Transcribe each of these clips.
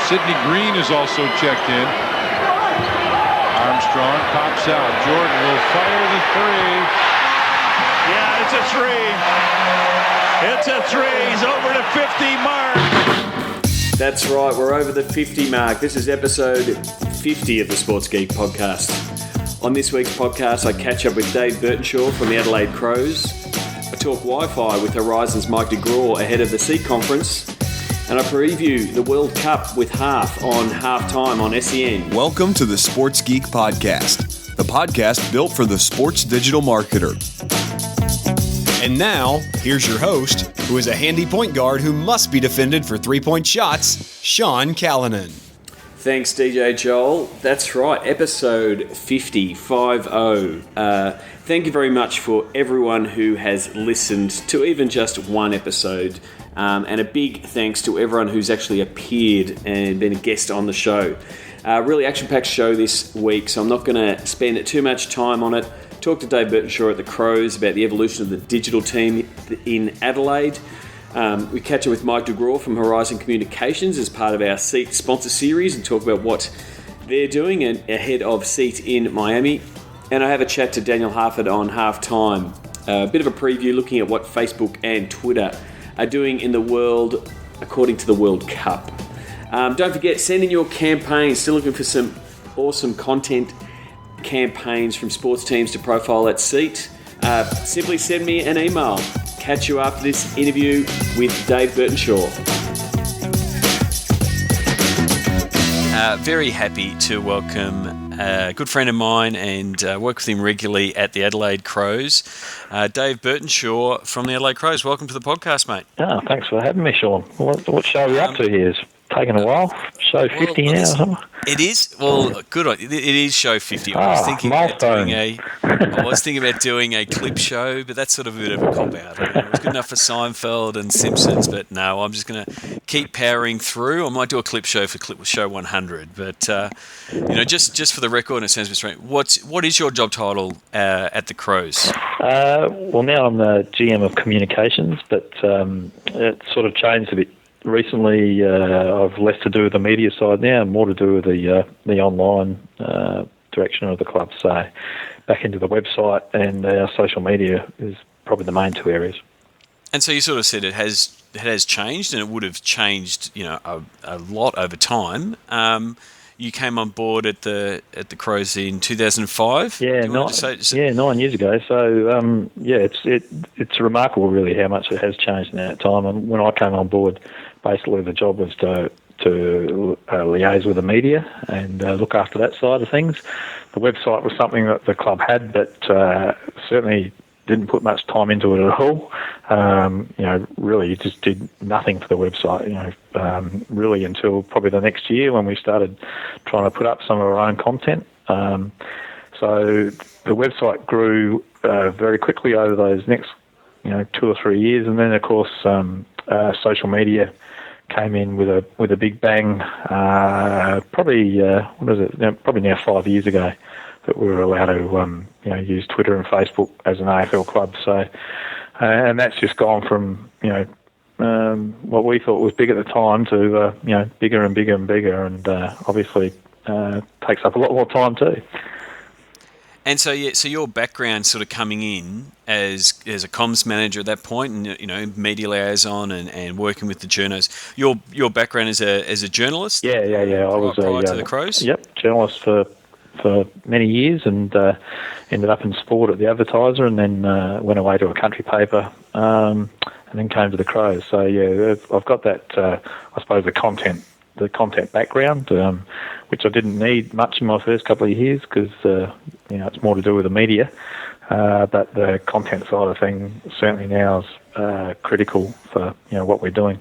Sidney Green is also checked in. Armstrong pops out. Jordan will fire the three. Yeah, it's a three. It's a three. He's over the 50 mark. That's right, we're over the 50 mark. This is episode 50 of the Sports Geek podcast. On this week's podcast, I catch up with Dave Burtenshaw from the Adelaide Crows. I talk Wi-Fi with Horizon's Mike DeGraw ahead of the SEEK conference. And I preview the World Cup with Half on Halftime on SEN. Welcome to the Sports Geek Podcast, the podcast built for the sports digital marketer. And now, here's your host, who is a handy point guard who must be defended for three-point shots, Sean Callanan. Thanks, DJ Joel. That's right, episode 50, 5-0. Thank you very much for everyone who has listened to even just one episode. And a big thanks to everyone who's actually appeared and been a guest on the show. Really action-packed show this week, so I'm not going to spend too much time on it. Talk to Dave Burtenshaw at the Crows about the evolution of the digital team in Adelaide. We catch up with Mike DeGraw from Horizon Communications as part of our SEET sponsor series and talk about what they're doing ahead of SEET in Miami. And I have a chat to Daniel Harford on Halftime. A bit of a preview looking at what Facebook and Twitter are doing in the world according to the World Cup. Don't forget, send in your campaigns. Still looking for some awesome content campaigns from sports teams to profile at SEET. Simply send me an email. Catch you after this interview with Dave Burtenshaw. Very happy to welcome a good friend of mine and work with him regularly at the Adelaide Crows, Dave Burtenshaw from the Adelaide Crows. Welcome to the podcast, mate. Oh, thanks for having me, Sean. What show are we up to here? It's taken a while. Show 50 now or something? It is. Well, good. It is show 50. I was thinking about doing a clip show, but that's sort of a bit of a cop-out. It was good enough for Seinfeld and Simpsons, but no, I'm just going to keep powering through. I might do a clip show for show 100, but just for the record, and it sounds strange. What is your job title at the Crows? Well, now I'm the GM of communications, but it sort of changed a bit. Recently, I've less to do with the media side now, and more to do with the online direction of the club. So, back into the website and our social media is probably the main two areas. And so you sort of said it has changed, and it would have changed, a lot over time. You came on board at the Crows in 2005. Yeah, 9 years ago. So it's remarkable really how much it has changed in that time. And when I came on board, basically the job was to liaise with the media and look after that side of things. The website was something that the club had, but certainly didn't put much time into it at all. Really just did nothing for the website, really until probably the next year when we started trying to put up some of our own content. So the website grew very quickly over those next, 2 or 3 years. And then, of course, social media came in with a big bang, probably now 5 years ago, that we were allowed to use Twitter and Facebook as an AFL club. So, and that's just gone from what we thought was big at the time to bigger and bigger and bigger, and obviously takes up a lot more time too. And so your background sort of coming in as a comms manager at that point, and media liaison and working with the journos. Your background as a journalist. Yeah. I was prior to the Crows. Yep, journalist for many years, and ended up in sport at the Advertiser, and then went away to a country paper, and then came to the Crows. So yeah, I've got that. I suppose the content background, which I didn't need much in my first couple of years because it's more to do with the media. But the content side of things certainly now is critical for what we're doing.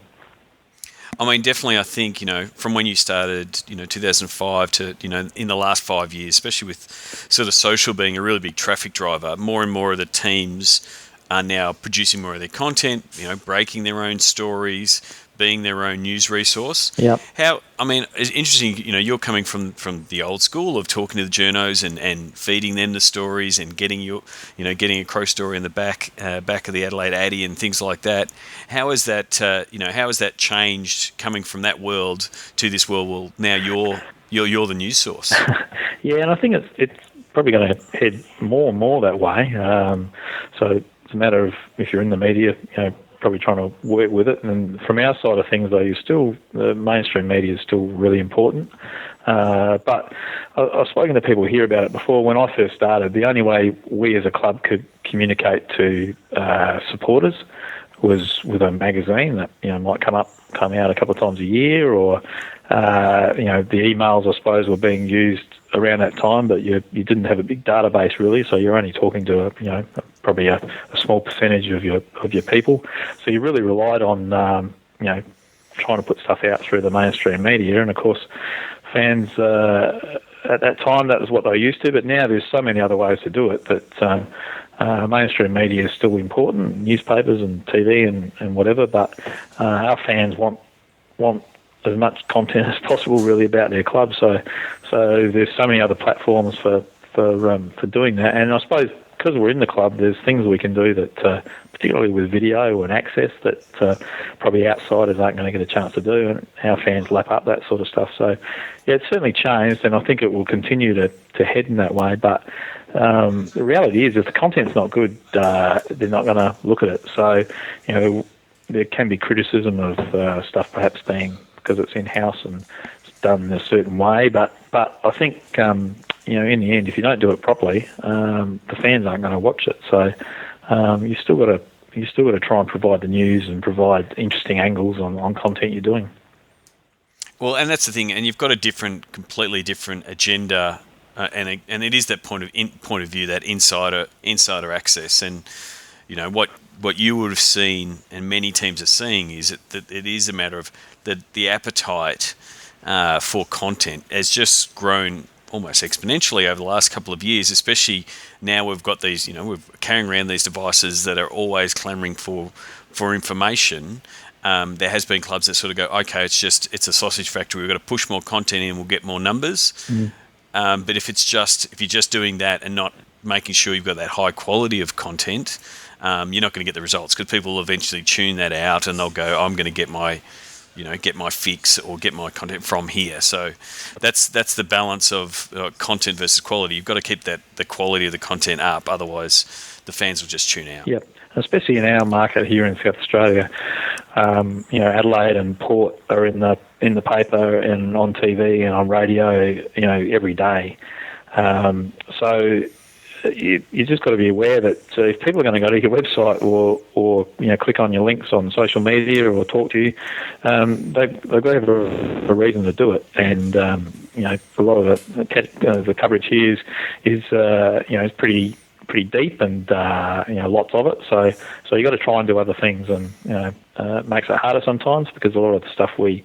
I mean, definitely, I think, from when you started, 2005 to, in the last 5 years, especially with sort of social being a really big traffic driver, more and more of the teams are now producing more of their content, breaking their own stories, being their own news resource. Yep. It's interesting, you're coming from the old school of talking to the journos and feeding them the stories and getting getting a Crow story in the back of the Adelaide Addy and things like that. How has that, how has that changed coming from that world to this world? Well, now you're the news source. Yeah, and I think it's probably going to head more and more that way. So it's a matter of, if you're in the media, probably trying to work with it. And from our side of things, though, the mainstream media is still really important. But I've spoken to people here about it before. When I first started, the only way we as a club could communicate to supporters was with a magazine that might come out a couple of times a year, or the emails, I suppose, were being used around that time, but you didn't have a big database really, so you're only talking to probably a small percentage of your people. So you really relied on trying to put stuff out through the mainstream media, and of course fans at that time, that was what they were used to. But now there's so many other ways to do it that mainstream media is still important, newspapers and TV and whatever. But our fans want as much content as possible, really, about their club. So there's so many other platforms for doing that. And I suppose because we're in the club, there's things we can do that, particularly with video and access, that probably outsiders aren't going to get a chance to do, and our fans lap up that sort of stuff. So yeah, it's certainly changed, and I think it will continue to head in that way. But the reality is, if the content's not good, they're not going to look at it. So there can be criticism of stuff perhaps being, because it's in-house and it's done in a certain way. But I think, in the end, if you don't do it properly, the fans aren't going to watch it. So you still got to try and provide the news and provide interesting angles on content you're doing. Well, and that's the thing, and you've got a completely different agenda, and it is that point of view, that insider access, and what you would have seen, and many teams are seeing, is that it is a matter of the appetite for content has just grown almost exponentially over the last couple of years, especially now we've got these, we're carrying around these devices that are always clamoring for information. There has been clubs that sort of go, okay, it's a sausage factory, we've got to push more content in, we'll get more numbers. But if you're just doing that and not making sure you've got that high quality of content, you're not going to get the results, because people will eventually tune that out and they'll go, I'm going to get my fix or get my content from here. So that's the balance of content versus quality. You've got to keep the quality of the content up, otherwise the fans will just tune out. Yep. Especially in our market here in South Australia, Adelaide and Port are in the paper and on TV and on radio, every day. So you just got to be aware that if people are going to go to your website or click on your links on social media or talk to you, they've got to have a reason to do it. And a lot of the coverage here is pretty deep and lots of it. So you got to try and do other things, and it makes it harder sometimes, because a lot of the stuff we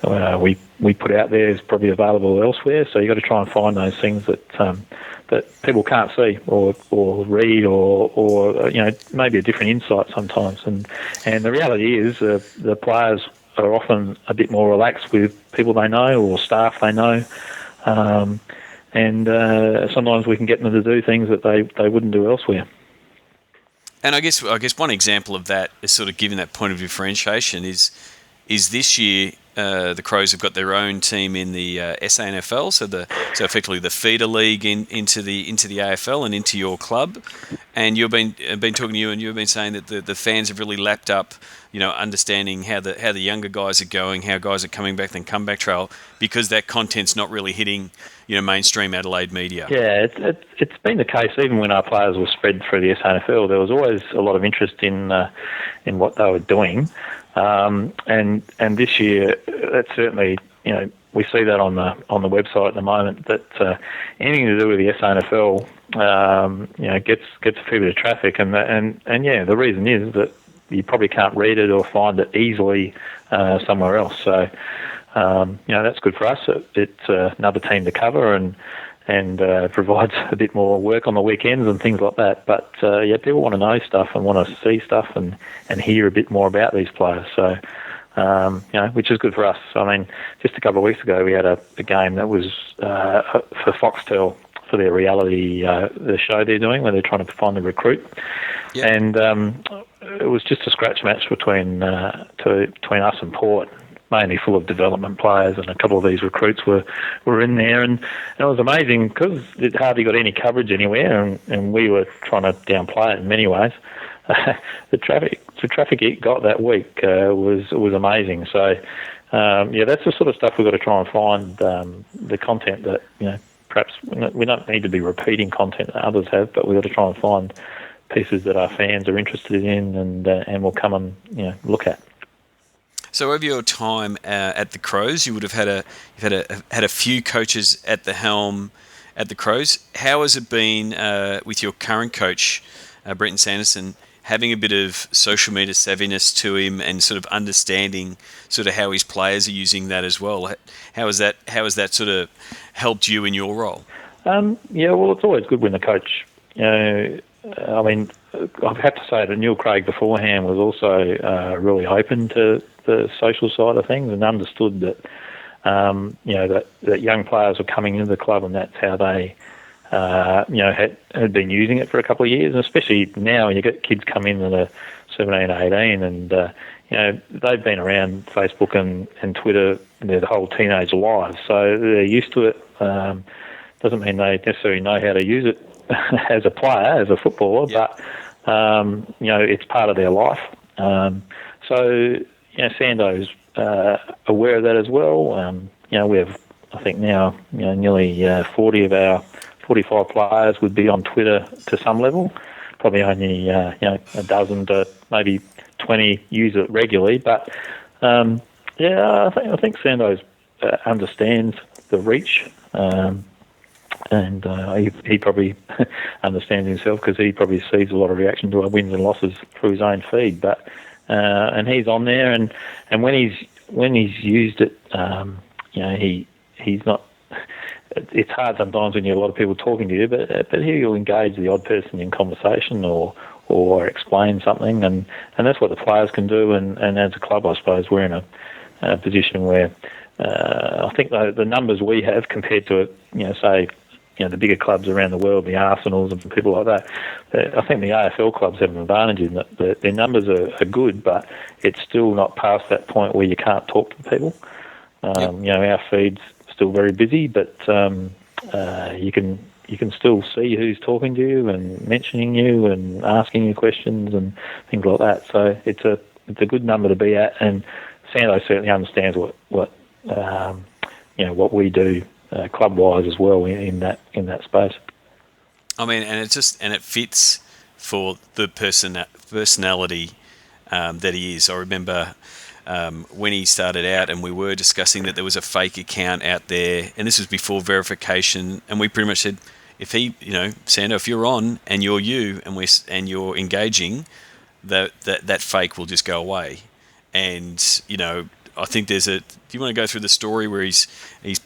put out there is probably available elsewhere. So you got to try and find those things that people can't see or read or maybe a different insight sometimes. And the reality is the players are often a bit more relaxed with people they know or staff they know. And sometimes we can get them to do things that they wouldn't do elsewhere. And I guess one example of that is sort of giving that point of differentiation is this year the Crows have got their own team in the SANFL, so effectively the feeder league into the AFL and into your club. And you've been talking to you, and you've been saying that the fans have really lapped up, understanding how the younger guys are going, how guys are coming back, then comeback trail, because that content's not really hitting mainstream Adelaide media. Yeah, it's been the case even when our players were spread through the SANFL. There was always a lot of interest in what they were doing, and this year that's certainly we see that on the website at the moment, that anything to do with the SANFL gets a fair bit of traffic, and the reason is that you probably can't read it or find it easily somewhere else. So that's good for us. It's another team to cover and provides a bit more work on the weekends and things like that. But people want to know stuff and want to see stuff and hear a bit more about these players. So which is good for us. I mean, just a couple of weeks ago, we had a game that was for Foxtel for their reality, the show they're doing where they're trying to find the recruit. Yep. And it was just a scratch match between us and Port, mainly full of development players, and a couple of these recruits were in there, and it was amazing because it hardly got any coverage anywhere, and we were trying to downplay it in many ways. The traffic it got that week was amazing. So that's the sort of stuff we've got to try and find, the content that perhaps we don't need to be repeating content that others have, but we've got to try and find pieces that our fans are interested in and will come and look at. So over your time at the Crows, you would have had a few coaches at the helm at the Crows. How has it been with your current coach, Brenton Sanderson, having a bit of social media savviness to him and sort of understanding sort of how his players are using that as well? How has that sort of helped you in your role? Well, it's always good when the coach, I mean, I've had to say that Neil Craig beforehand was also really open to the social side of things and understood that, that young players were coming into the club and that's how they, had been using it for a couple of years, and especially now when you get kids come in that are 17, 18, and they've been around Facebook and Twitter their whole teenage lives, so they're used to it. Doesn't mean they necessarily know how to use it as a player, as a footballer, but it's part of their life. So Sando's aware of that as well. We have, I think now, nearly 40 of our 45 players would be on Twitter to some level. Probably only a dozen to maybe 20 use it regularly. But I think Sandoz understands the reach, and he probably understands himself because he probably sees a lot of reaction to our wins and losses through his own feed. But and he's on there, and when he's used it, he's not. It's hard sometimes when you have a lot of people talking to you, but he'll engage the odd person in conversation or explain something, and that's what the players can do. And as a club, I suppose we're in a position where I think the numbers we have compared to the bigger clubs around the world, the Arsenals and people like that, I think the AFL clubs have an advantage in that their numbers are good, but it's still not past that point where you can't talk to people. Our feed's still very busy, but you can still see who's talking to you and mentioning you and asking you questions and things like that. So it's a good number to be at, and Sando certainly understands what we do club wise as well in that space. I mean, and it fits for the personality that he is. I remember. When he started out, and we were discussing that there was a fake account out there, and this was before verification, and we pretty much said, if he, Sando, if you're on and you're you, and you're engaging, that fake will just go away. And I think there's do you want to go through the story where he's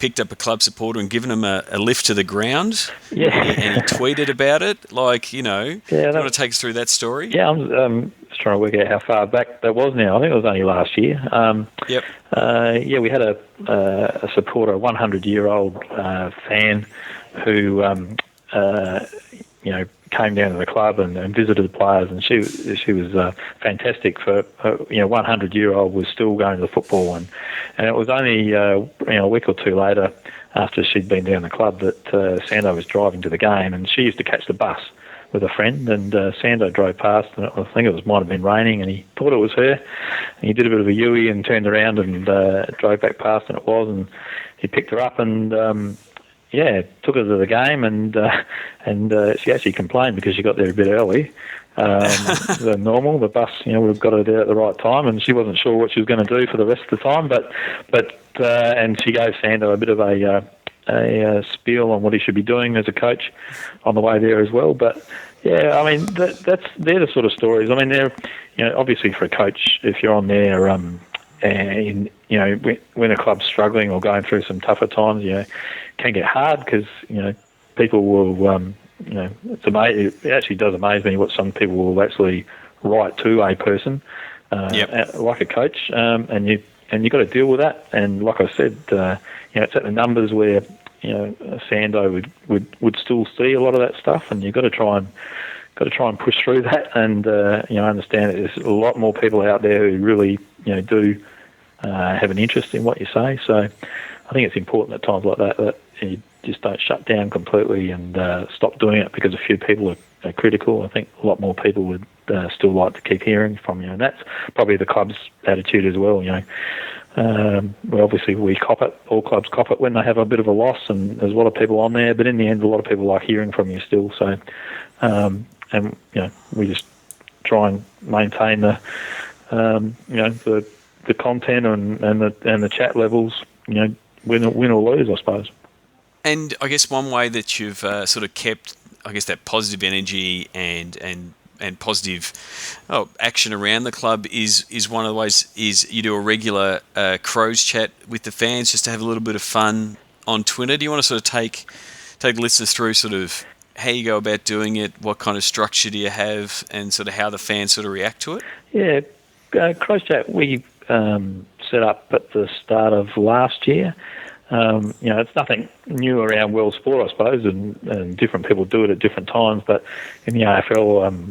picked up a club supporter and given him a lift to the ground? Yeah. And he tweeted about it, do you want to take us through that story? Yeah, I'm just trying to work out how far back that was now. I think it was only last year. Yep. We had a supporter, a 100-year-old fan who, came down to the club and visited the players, and she was fantastic. For 100-year-old was still going to the football, and it was only a week or two later after she'd been down the club that Sando was driving to the game, and she used to catch the bus with a friend, and Sando drove past, and I think it might have been raining, and he thought it was her, and he did a bit of a U-ey and turned around and drove back past, and it was, and he picked her up and took her to the game, and she actually complained because she got there a bit early than normal. The bus, would have got her there at the right time, and she wasn't sure what she was going to do for the rest of the time, but and she gave Sando a bit of a spiel on what he should be doing as a coach on the way there as well. But yeah, I mean they're the sort of stories. I mean they're obviously for a coach, if you're on there and when a club's struggling or going through some tougher times, it can get hard because people will it actually does amaze me what some people will actually write to a person like a coach, and you got to deal with that. And like I said, it's at the numbers where Sando would still see a lot of that stuff, and you've got to try and push through that, and understand that there's a lot more people out there who really do have an interest in what you say. So I think it's important at times like that you just don't shut down completely and stop doing it because a few people are critical. I think a lot more people would still like to keep hearing from you, and that's probably the club's attitude as well. Obviously we cop it. All clubs cop it when they have a bit of a loss, and there's a lot of people on there. But in the end, a lot of people like hearing from you still. So, and we just try and maintain the content and the chat levels. Win or lose, I suppose. And I guess one way that you've sort of kept, I guess, that positive energy and positive action around the club is one of the ways is you do a regular Crows chat with the fans just to have a little bit of fun on Twitter. Do you want to sort of take listeners through sort of how you go about doing it, what kind of structure do you have, and sort of how the fans sort of react to it? Yeah, Crows chat we set up at the start of last year. It's nothing new around world sport, I suppose, and different people do it at different times. But in the AFL,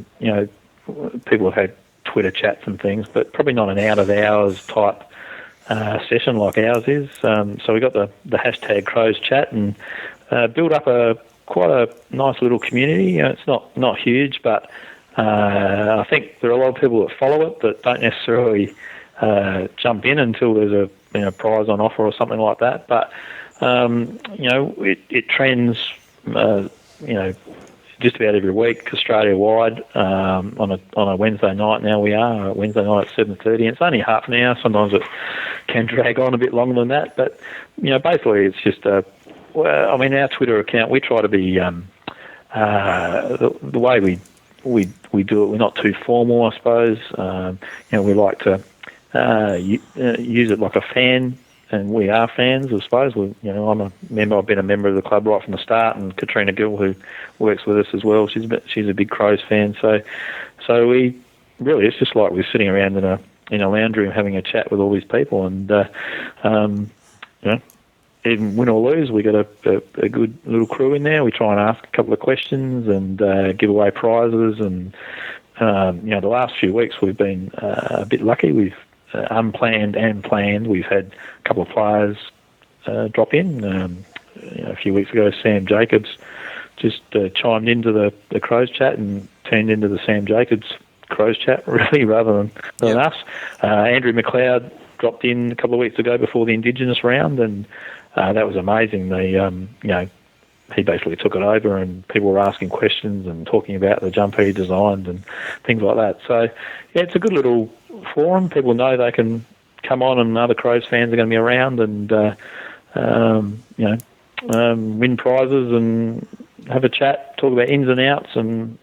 people have had Twitter chats and things, but probably not an out-of-hours type session like ours is. So we got the hashtag Crows chat and build up quite a nice little community. It's not huge, but I think there are a lot of people that follow it that don't necessarily jump in until there's a prize on offer or something like that. But it trends just about every week Australia wide on a Wednesday night. Now we are Wednesday night at 7:30. It's only half an hour. Sometimes it can drag on a bit longer than that. But basically it's just our Twitter account. We try to be the way we do it. We're not too formal, I suppose. We like to use it like a fan, and we are fans, I suppose. I'm a member. I've been a member of the club right from the start, and Katrina Gill, who works with us as well, she's a big Crows fan. So we really, it's just like we're sitting around in a lounge room having a chat with all these people, and even win or lose, we got a good little crew in there. We try and ask a couple of questions and give away prizes, and the last few weeks we've been a bit lucky. We've unplanned and planned. We've had a couple of players drop in. A few weeks ago, Sam Jacobs just chimed into the Crows chat and turned into the Sam Jacobs Crows chat, really, rather than us. Andrew McLeod dropped in a couple of weeks ago before the Indigenous round, and that was amazing. He basically took it over, and people were asking questions and talking about the jumper he designed and things like that. So, it's a good little forum. People know they can come on, and other Crows fans are going to be around and win prizes and have a chat, talk about ins and outs and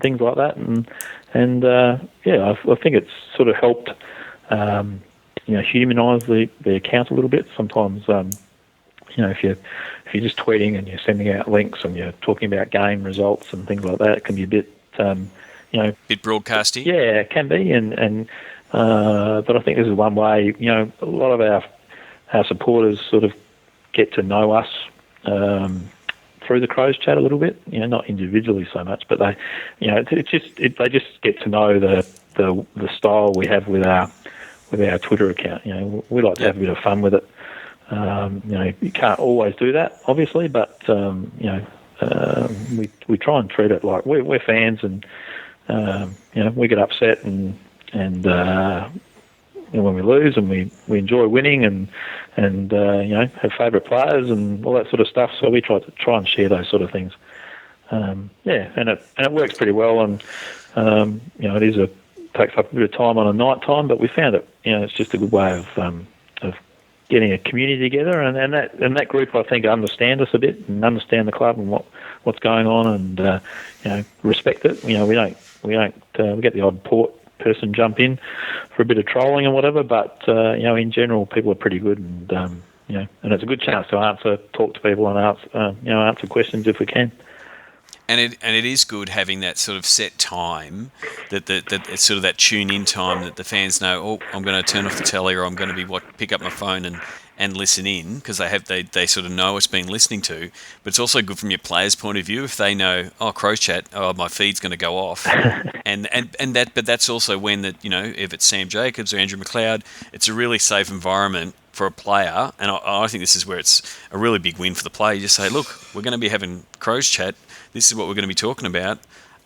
things like that. I think it's sort of helped humanise the account a little bit. Sometimes if you're just tweeting and you're sending out links and you're talking about game results and things like that, it can be a bit bit broadcasty. Yeah, it can be, but I think this is one way. A lot of our supporters sort of get to know us through the Crows chat a little bit. Not individually so much, but they, they just get to know the style we have with our Twitter account. We like to have a bit of fun with it. You can't always do that, obviously, but we try and treat it like we're fans, and we get upset and when we lose, and we enjoy winning and have favourite players and all that sort of stuff. So we try and share those sort of things. And it works pretty well, and it takes up a bit of time on a night time, but we found it. It's just a good way of getting a community together, and that group, I think, understand us a bit and understand the club and what's going on, and respect it. We get the odd port person jump in for a bit of trolling and whatever, but in general, people are pretty good, and it's a good chance to talk to people and answer questions if we can. And it is good having that sort of set time, that it's sort of that tune-in time that the fans know, oh, I'm going to turn off the telly or I'm going to be pick up my phone and listen in, because they sort of know it's been listening to. But it's also good from your players' point of view if they know, oh, Crows Chat, oh, my feed's going to go off, but that's also when that, if it's Sam Jacobs or Andrew McLeod, it's a really safe environment for a player, and I think this is where it's a really big win for the player. You just say, look, we're going to be having Crows Chat. This is what we're going to be talking about.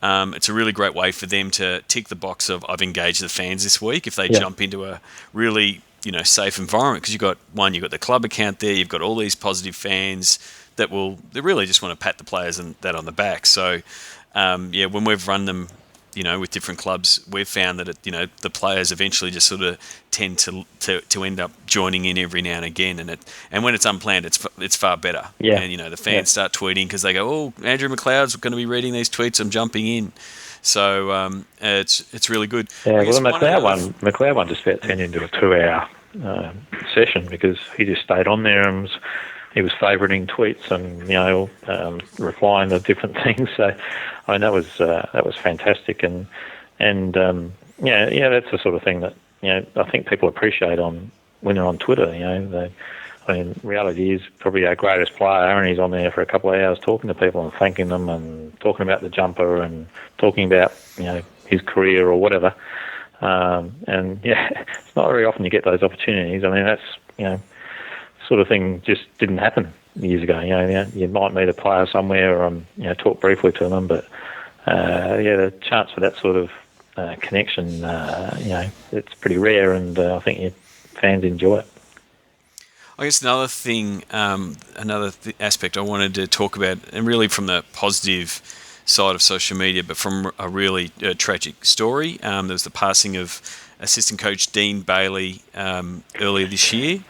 It's a really great way for them to tick the box of I've engaged the fans this week if they jump into a really safe environment, because you've got the club account there, you've got all these positive fans that really just want to pat the players and that on the back. So when we've run them, with different clubs, we've found that the players eventually just sort of tend to end up joining in every now and again, and when it's unplanned, it's far better. Yeah. And the fans start tweeting because they go, oh, Andrew McLeod's going to be reading these tweets, I'm jumping in. So it's really good. Yeah, well, the McLeod one just about turned into a 2-hour session, because he just stayed on there and he was favouriting tweets and replying to different things. So I mean that was fantastic, and that's the sort of thing that I think people appreciate when they're on Twitter. Reality is probably our greatest player, and he's on there for a couple of hours talking to people and thanking them and talking about the jumper and talking about his career or whatever. It's not very often you get those opportunities. I mean, that's sort of thing just didn't happen years ago. You might meet a player somewhere or talk briefly to them, but the chance for that sort of connection, it's pretty rare, and I think your fans enjoy it. I guess another thing, aspect I wanted to talk about, and really from the positive side of social media, but from a really tragic story. There was the passing of assistant coach Dean Bailey earlier this year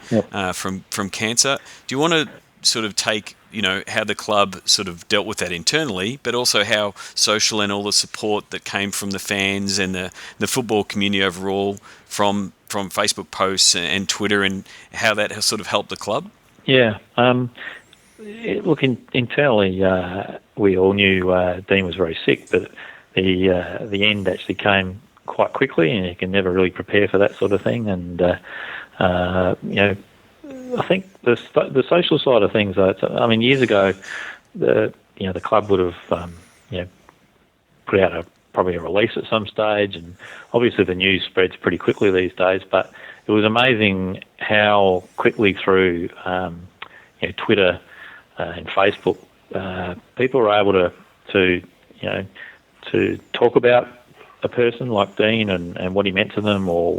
from cancer. Do you want to sort of take how the club sort of dealt with that internally, but also how social and all the support that came from the fans and the football community overall from Facebook posts and Twitter, and how that has sort of helped the club? Yeah. Look, internally, we all knew Dean was very sick, but the end actually came quite quickly, and you can never really prepare for that sort of thing. And I think the social side of things, years ago, the club would have put out probably a release at some stage, and obviously the news spreads pretty quickly these days. But it was amazing how quickly through Twitter and Facebook, people were able to talk about a person like Dean and what he meant to them, or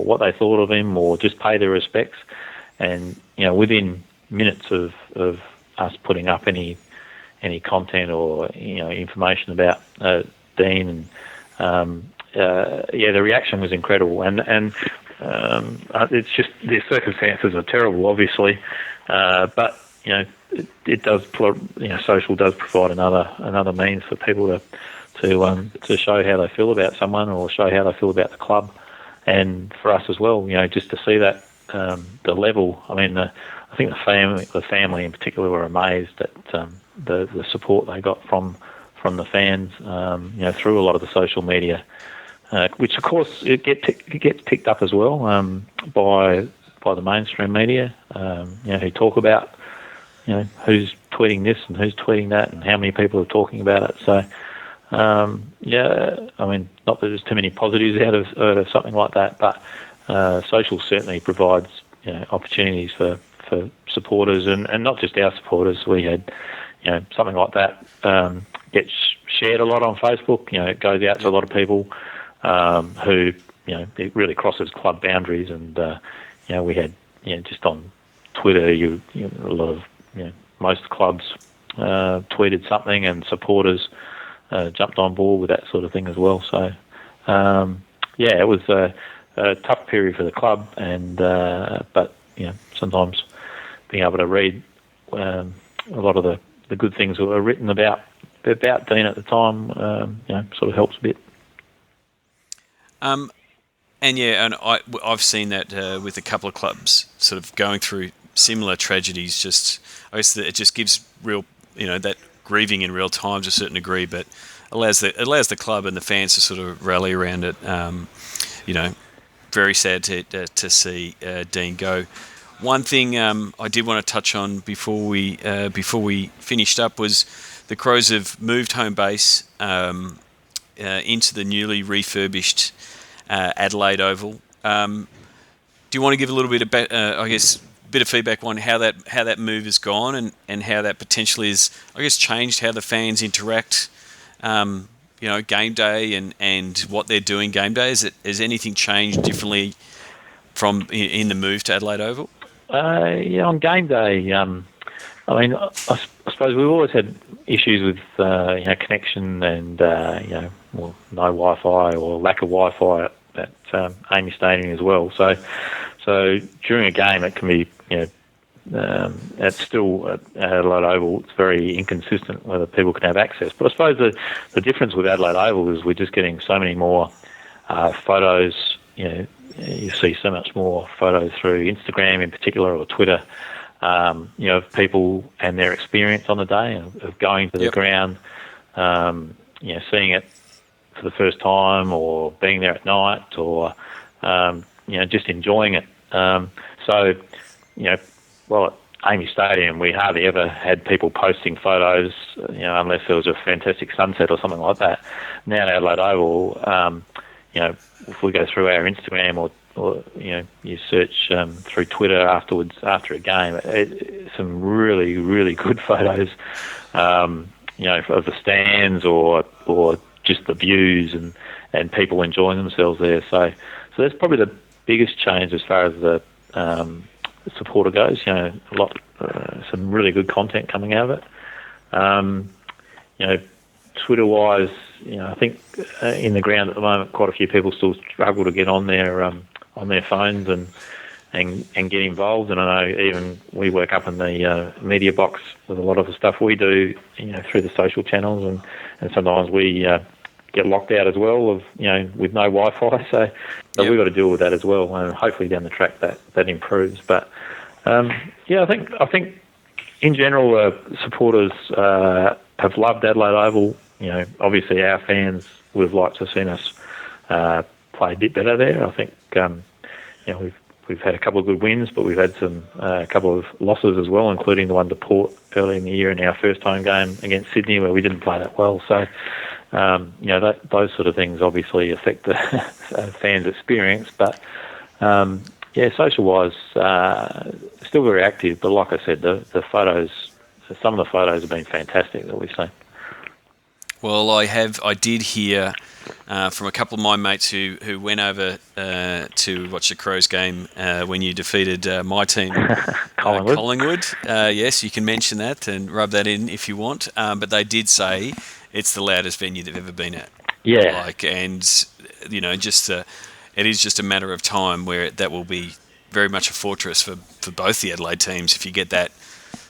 what they thought of him, or just pay their respects. And within minutes of us putting up any content or information about Dean, and the reaction was incredible. And it's just the circumstances are terrible, obviously, but it does. Social does provide another means for people to show how they feel about someone, or show how they feel about the club, and for us as well. Just to see that. The level. I mean, I think the family in particular were amazed at the support they got from the fans. Through a lot of the social media, which of course it gets picked up as well by the mainstream media. Who talk about who's tweeting this and who's tweeting that, and how many people are talking about it. So not that there's too many positives out of something like that, but. Social certainly provides opportunities for supporters, and not just our supporters. We had something like that gets shared a lot on Facebook. It goes out to a lot of people who it really crosses club boundaries, and we had just on Twitter a lot of most clubs tweeted something, and supporters jumped on board with that sort of thing as well. So it was a tough period for the club, and but sometimes being able to read a lot of the good things that were written about Dean at the time, sort of helps a bit. I've seen that with a couple of clubs sort of going through similar tragedies. I guess that it just gives real, that grieving in real time to a certain degree, but allows the club and the fans to sort of rally around it. Very sad to see Dean go. One thing I did want to touch on before we finished up was the Crows have moved home base into the newly refurbished Adelaide Oval. Do you want to give a little bit of bit of feedback on how that move has gone and how that potentially has, changed how the fans interact, game day and what they're doing game day? Has anything changed differently from in the move to Adelaide Oval? On game day, I suppose we've always had issues with connection and no Wi-Fi or lack of Wi-Fi at Amy Stadium as well. So during a game, it can be it's still at Adelaide Oval. It's very inconsistent whether people can have access. But I suppose the difference with Adelaide Oval is we're just getting so many more photos. You see so much more photos through Instagram in particular or Twitter. Of people and their experience on the day of going to the ground, seeing it for the first time or being there at night or, just enjoying it. At Amy Stadium, we hardly ever had people posting photos, unless there was a fantastic sunset or something like that. Now at Adelaide Oval, if we go through our Instagram or you search through Twitter afterwards after a game, some really, really good photos, of the stands or just the views and people enjoying themselves there. So that's probably the biggest change as far as the supporter goes. Some really good content coming out of it. Twitter-wise, I think in the ground at the moment, quite a few people still struggle to get on their phones and get involved. And I know even we work up in the media box with a lot of the stuff we do, through the social channels, and sometimes we get locked out as well with no Wi-Fi. So we've got to deal with that as well, and hopefully down the track that improves. But I think in general, supporters have loved Adelaide Oval. Obviously our fans would have liked to have seen us play a bit better there. I think we've had a couple of good wins, but we've had a couple of losses as well, including the one to Port early in the year in our first home game against Sydney, where we didn't play that well. So those sort of things obviously affect the fans' experience. But social wise, still very active. But like I said, the photos, some of the photos have been fantastic that we've seen. Well, I did hear from a couple of my mates who went over to watch the Crows game when you defeated my team, Collingwood. Yes, you can mention that and rub that in if you want. But they did say it's the loudest venue they've ever been at. Yeah. It is just a matter of time where that will be very much a fortress for both the Adelaide teams if you get that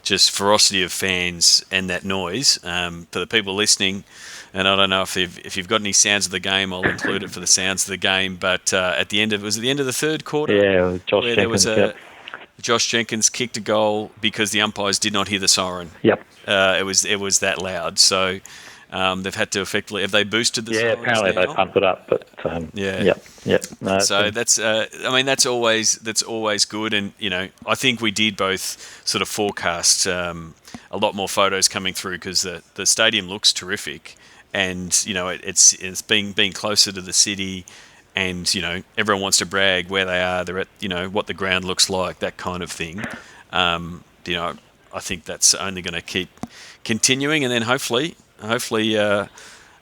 just ferocity of fans and that noise. For the people listening, and I don't know if you've got any sounds of the game, I'll include it for the sounds of the game. But at the end of the third quarter? Yeah, Josh Jenkins kicked a goal because the umpires did not hear the siren. Yep. It was that loud. So they've had to effectively. Have they boosted the sirens? Yeah, apparently they pumped it up. But Yep. No, so that's always good, and I think we did both sort of forecast a lot more photos coming through because the stadium looks terrific, and it's being closer to the city, and everyone wants to brag where they are. They're at what the ground looks like, that kind of thing. I think that's only going to keep continuing, and then hopefully.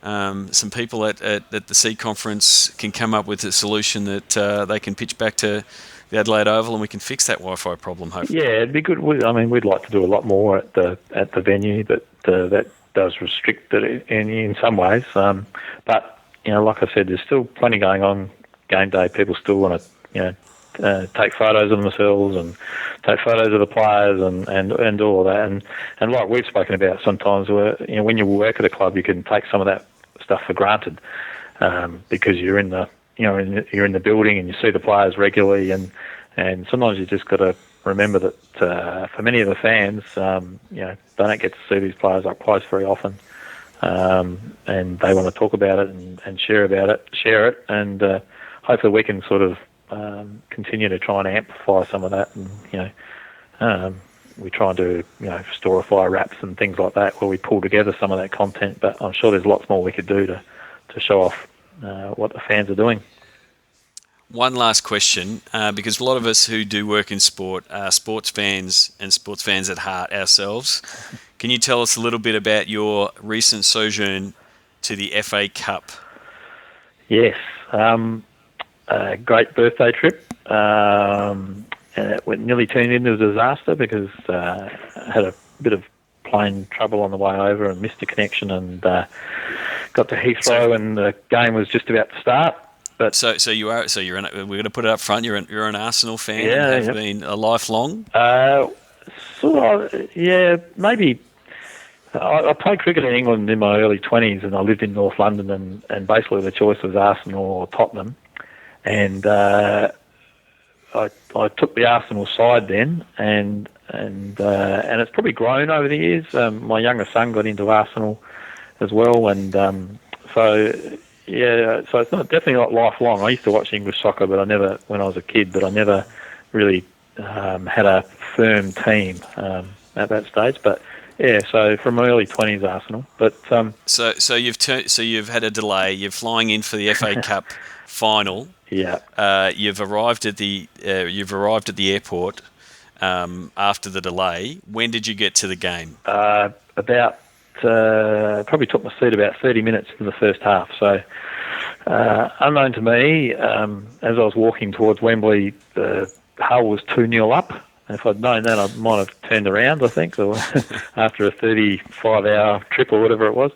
Some people at the C conference can come up with a solution that they can pitch back to the Adelaide Oval, and we can fix that Wi-Fi problem. Hopefully, yeah, it'd be good. We'd like to do a lot more at the venue, but that does restrict it in some ways. But like I said, there's still plenty going on game day. People still want to take photos of themselves and take photos of the players and all of that. And like we've spoken about sometimes, when you work at a club, you can take some of that stuff for granted because you're in the building and you see the players regularly, and sometimes you just got to remember that for many of the fans, they don't get to see these players up close very often, and they want to talk about it and share it, and hopefully we can sort of continue to try and amplify some of that, and we try and do storify wraps and things like that where we pull together some of that content. But I'm sure there's lots more we could do to show off what the fans are doing. One last question, because a lot of us who do work in sport are sports fans and sports fans at heart ourselves. Can you tell us a little bit about your recent sojourn to the FA Cup? Yes, a great birthday trip. It nearly turned into a disaster because I had a bit of plane trouble on the way over and missed a connection and got to Heathrow and the game was just about to start. But so we're going to put it up front. You're an Arsenal fan and have been a lifelong. Sort of, yeah, maybe. I played cricket in England in my early 20s, and I lived in North London, and basically the choice was Arsenal or Tottenham, and I took the Arsenal side then, and it's probably grown over the years. My younger son got into Arsenal as well, and so it's definitely not lifelong. I used to watch English soccer, but when I was a kid, but I never really had a firm team at that stage. But yeah, so from my early 20s, Arsenal. But so you've had a delay. You're flying in for the FA Cup final. Yeah. You've arrived at the airport after the delay. When did you get to the game? Probably took my seat about 30 minutes in the first half. So unknown to me, as I was walking towards Wembley, the Hull was 2-0 up. And if I'd known that, I might have turned around, I think, or after a 35-hour trip or whatever it was.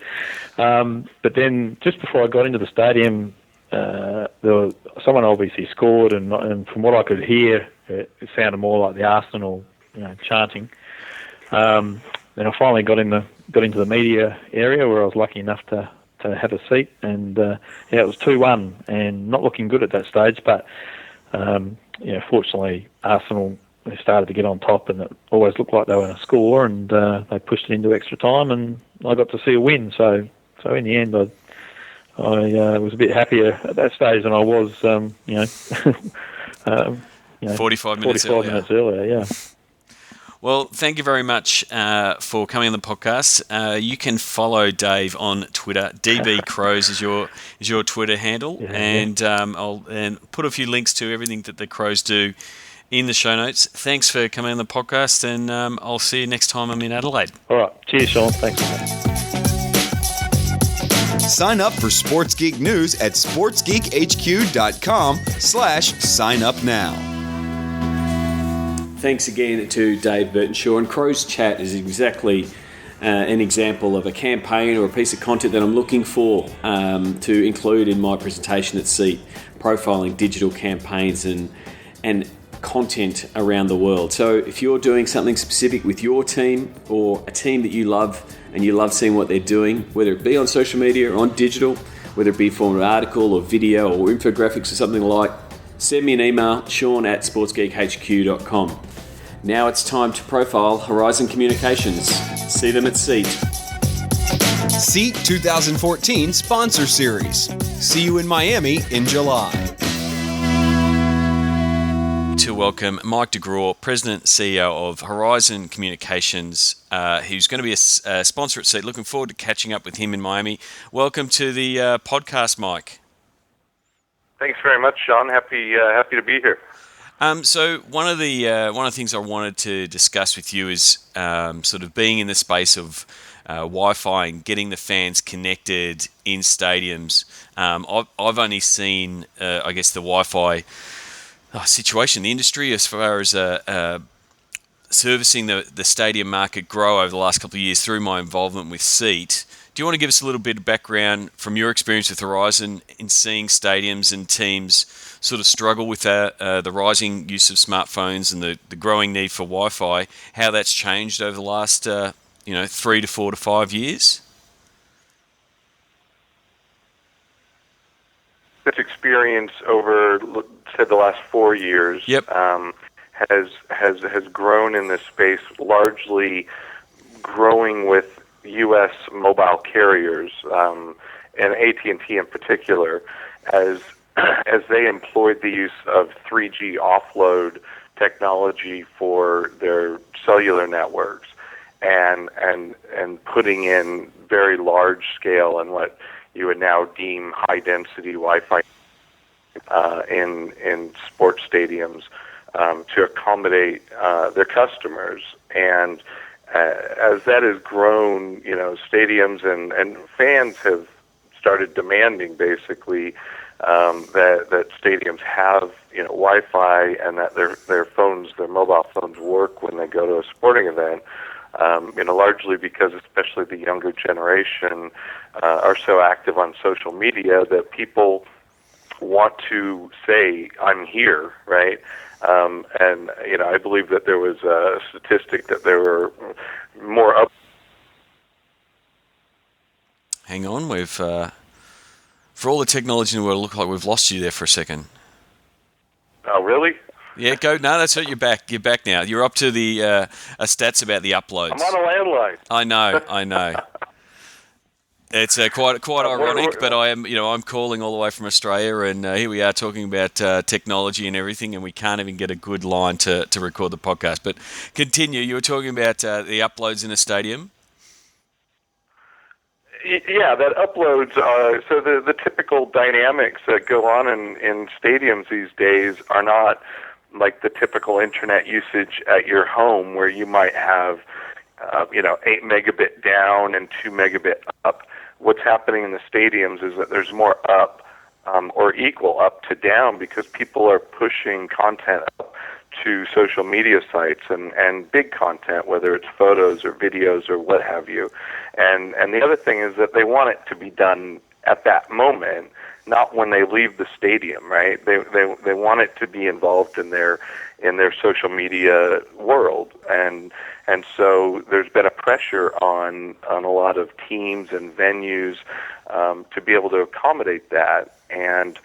But then just before I got into the stadium, someone obviously scored, and from what I could hear, it sounded more like the Arsenal, chanting. Then I finally got into the media area where I was lucky enough to have a seat, and it was 2-1, and not looking good at that stage. But fortunately, Arsenal started to get on top, and it always looked like they were going to score, and they pushed it into extra time, and I got to see a win. So in the end, I was a bit happier at that stage than I was, 45 minutes earlier, yeah. Well, thank you very much for coming on the podcast. You can follow Dave on Twitter. DB Crows is your Twitter handle, and I'll put a few links to everything that the Crows do in the show notes. Thanks for coming on the podcast, and I'll see you next time I'm in Adelaide. All right. Cheers, Sean. Thanks for that. Sign up for Sports Geek News at sportsgeekhq.com/sign up now. Thanks again to Dave Burtenshaw. And Crows Chat is exactly an example of a campaign or a piece of content that I'm looking for to include in my presentation at SEAT, profiling digital campaigns and content around the world. So if you're doing something specific with your team or a team that you love and you love seeing what they're doing, whether it be on social media or on digital, whether it be from an article or video or infographics or something like, send me an email, sean@sportsgeekhq.com. Now it's time to profile Horizon Communications. See them at SEAT. SEAT 2014 Sponsor Series. See you in Miami in July. To welcome Mike DeGraw, President and CEO of Horizon Communications, who's going to be a sponsor at SEAT. Looking forward to catching up with him in Miami. Welcome to the podcast, Mike. Thanks very much, Sean. Happy to be here. So one of the things I wanted to discuss with you is sort of being in the space of Wi-Fi and getting the fans connected in stadiums. I've only seen, I guess, the Wi-Fi situation in the industry as far as servicing the stadium market grow over the last couple of years through my involvement with SEAT. Do you want to give us a little bit of background from your experience with Horizon in seeing stadiums and teams sort of struggle with the rising use of smartphones and the growing need for Wi-Fi, how that's changed over the last 3 to 4 to 5 years? This experience over, say, the last 4 years Yep. has grown in this space, largely growing with U.S. mobile carriers, and AT&T in particular, as they employed the use of 3G offload technology for their cellular networks, and putting in very large scale and what you would now deem high density Wi-Fi in sports stadiums to accommodate their customers. And as that has grown, stadiums and fans have started demanding basically that stadiums have Wi-Fi, and that their phones, their mobile phones, work when they go to a sporting event. Largely because especially the younger generation are so active on social media that people want to say, "I'm here," right? And I believe that there was a statistic that there were more up. Hang on, we've for all the technology in the world, it looked like we've lost you there for a second. Oh, really? Yeah, go. No, that's it. You're back. You're back now. You're up to the stats about the uploads. I'm on a landline. I know. It's quite ironic, but I am, I'm calling all the way from Australia, and here we are talking about technology and everything, and we can't even get a good line to record the podcast. But continue. You were talking about the uploads in a stadium. Yeah, that uploads. So the typical dynamics that go on in stadiums these days are not like the typical internet usage at your home, where you might have 8 megabit down and 2 megabit up. What's happening in the stadiums is that there's more up or equal up to down, because people are pushing content up to social media sites and big content, whether it's photos or videos or what have you. And the other thing is that they want it to be done at that moment, not when they leave the stadium, right? They want it to be involved in their social media world, and so there's been a pressure on a lot of teams and venues to be able to accommodate that, and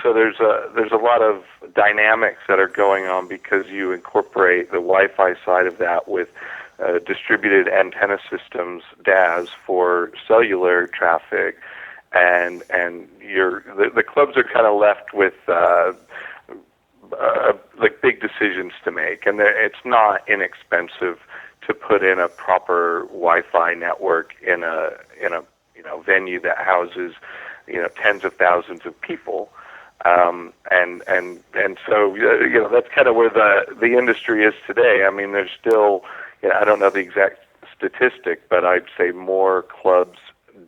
so there's a lot of dynamics that are going on, because you incorporate the Wi-Fi side of that with distributed antenna systems, DAS, for cellular traffic, and the clubs are kind of left with like big decisions to make, and it's not inexpensive to put in a proper Wi-Fi network in a venue that houses tens of thousands of people, and so that's kind of where the industry is today. I mean, there's still, I don't know the exact statistic, but I'd say more clubs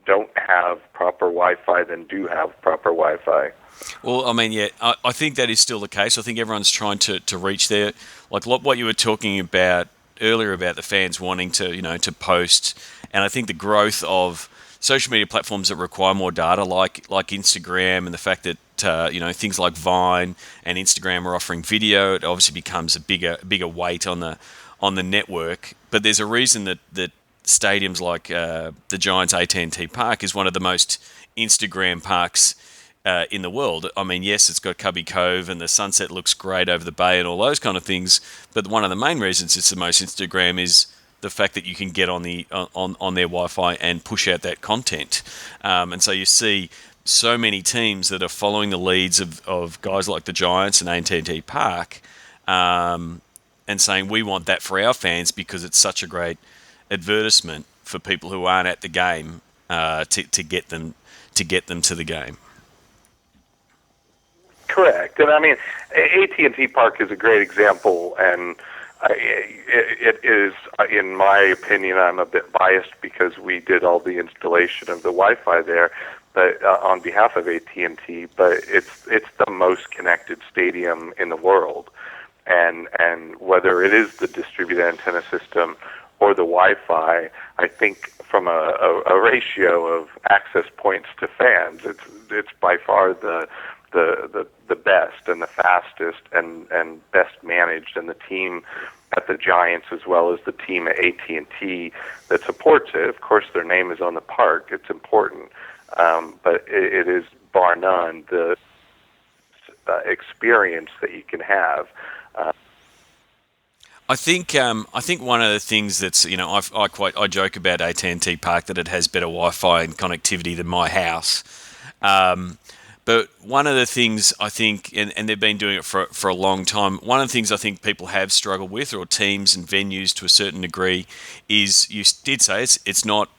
don't have proper Wi-Fi than do have proper Wi-Fi. Well, I mean, yeah, I think that is still the case. I think everyone's trying to reach there. Like what you were talking about earlier about the fans wanting to post, and I think the growth of social media platforms that require more data, like Instagram, and the fact that things like Vine and Instagram are offering video, it obviously becomes a bigger weight on the network. But there's a reason that stadiums like the Giants' AT&T Park is one of the most Instagram parks in the world. I mean, yes, it's got Cubby Cove and the sunset looks great over the bay and all those kind of things, but one of the main reasons it's the most Instagram is the fact that you can get on their Wi-Fi and push out that content. And so you see so many teams that are following the leads of guys like the Giants and AT&T Park, and saying we want that for our fans because it's such a great advertisement for people who aren't at the game to get them to the game. Correct, and I mean, AT&T Park is a great example, and it is, in my opinion, I'm a bit biased because we did all the installation of the Wi-Fi there, but on behalf of AT&T. But it's the most connected stadium in the world, and whether it is the distributed antenna system or the Wi-Fi, I think from a ratio of access points to fans, it's by far the best and the fastest and best managed, and the team at the Giants as well as the team at AT&T that supports it. Of course, their name is on the park. It's important, but it is bar none the experience that you can have I think one of the things that's, I joke about AT&T Park that it has better Wi-Fi and connectivity than my house. But one of the things I think, and they've been doing it for a long time, one of the things I think people have struggled with, or teams and venues to a certain degree, is you did say it's not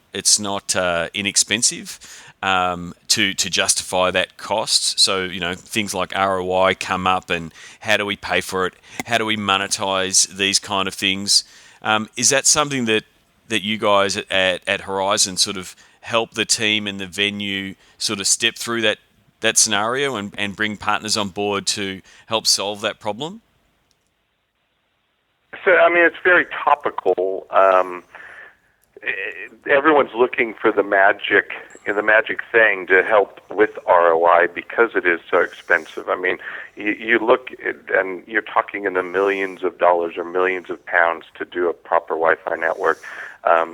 inexpensive to justify that cost. So things like ROI come up, and how do we pay for it? How do we monetize these kind of things? Is that something that you guys at Horizon sort of help the team and the venue sort of step through that scenario and bring partners on board to help solve that problem? So, I mean, it's very topical. Everyone's looking for the magic thing to help with ROI because it is so expensive. I mean, you look at, and you're talking in the millions of dollars or millions of pounds to do a proper Wi-Fi network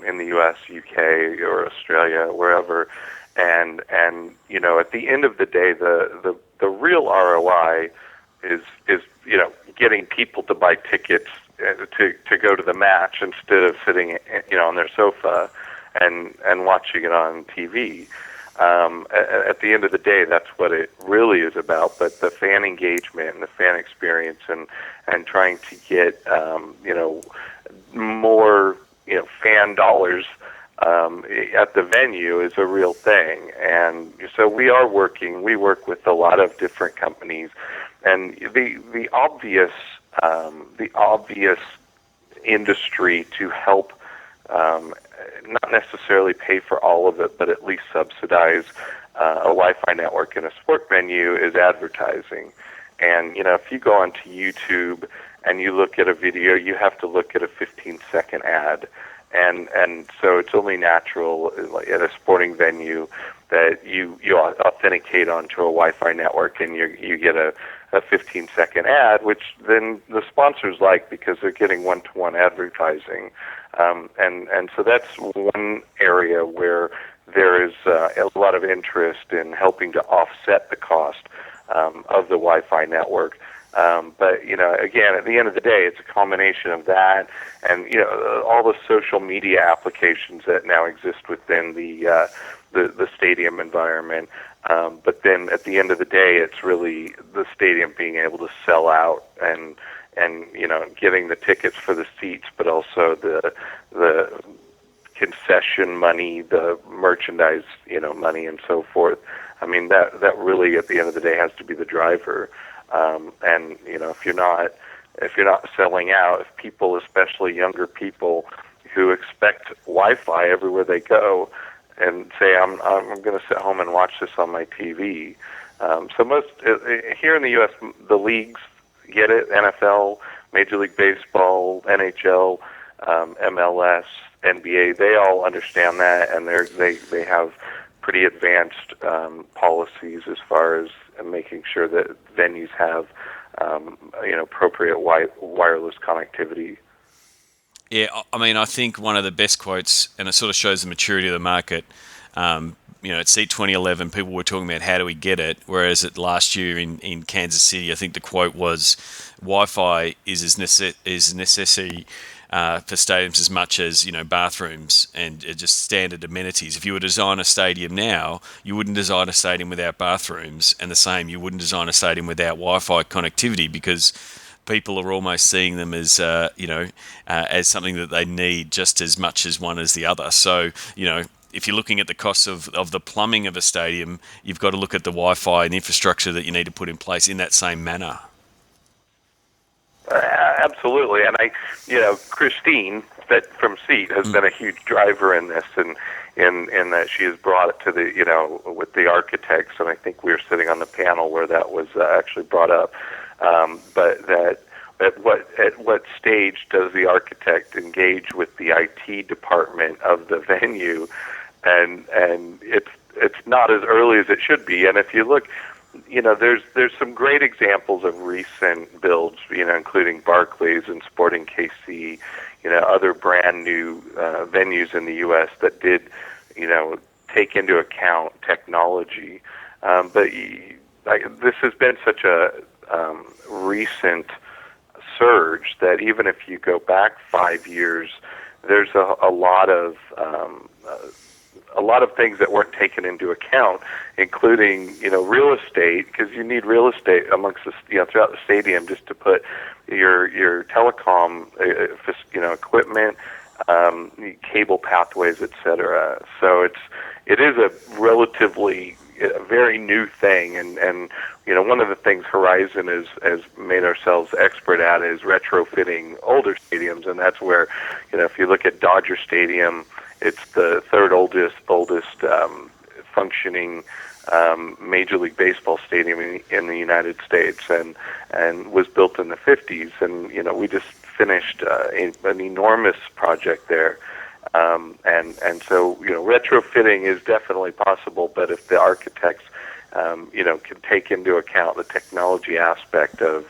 in the U.S., UK, or Australia, wherever. And at the end of the day, the real ROI is getting people to buy tickets to go to the match instead of sitting on their sofa and watching it on TV. At the end of the day, that's what it really is about. But the fan engagement and the fan experience and trying to get more fan dollars at the venue is a real thing. And so we work with a lot of different companies, and the obvious industry to help not necessarily pay for all of it, but at least subsidize a Wi-Fi network in a sport venue is advertising. And if you go onto YouTube and you look at a video, you have to look at a 15-second ad. And so it's only natural at a sporting venue that you authenticate onto a Wi-Fi network, and you get a 15-second ad, which then the sponsors like because they're getting one-to-one advertising. And so that's one area where there is a lot of interest in helping to offset the cost of the Wi-Fi network. But again, at the end of the day, it's a combination of that and all the social media applications that now exist within the stadium environment. But then at the end of the day, it's really the stadium being able to sell out and getting the tickets for the seats, but also the concession money, the merchandise money, and so forth. I mean that really at the end of the day has to be the driver. And if you're not selling out, if people, especially younger people who expect Wi-Fi everywhere they go, and say I'm going to sit home and watch this on my TV. So most here in the U.S., the leagues get it: NFL, Major League Baseball, NHL, MLS, NBA. They all understand that, and they have pretty advanced policies as far as making sure that venues have appropriate wireless connectivity. Yeah, I mean, I think one of the best quotes, and it sort of shows the maturity of the market. At SEAT 2011, people were talking about how do we get it, whereas last year in Kansas City, I think the quote was, "Wi-Fi is necessary for stadiums as much as bathrooms and just standard amenities." If you were to design a stadium now, you wouldn't design a stadium without bathrooms, and the same, you wouldn't design a stadium without Wi-Fi connectivity because people are almost seeing them as as something that they need just as much as one as the other. So if you're looking at the costs of the plumbing of a stadium, you've got to look at the Wi-Fi and infrastructure that you need to put in place in that same manner. Absolutely, and Christine from SEAT has been a huge driver in this, and in that she has brought it to the with the architects, and I think we were sitting on the panel where that was actually brought up. But that at what stage does the architect engage with the IT department of the venue, and it's not as early as it should be. And if you look, there's some great examples of recent builds, including Barclays and Sporting KC, other brand new venues in the U.S. that did, take into account technology. But this has been such a recent surge that even if you go back 5 years, there's a lot of things that weren't taken into account, including real estate, because you need real estate amongst the throughout the stadium just to put your telecom equipment, cable pathways, etc. So it is a relatively very new thing, and one of the things Horizon has made ourselves expert at is retrofitting older stadiums, and that's where if you look at Dodger Stadium, it's the third oldest functioning Major League Baseball stadium in the United States, and was built in the 50s, and we just finished an enormous project there. And so retrofitting is definitely possible, but if the architects can take into account the technology aspect of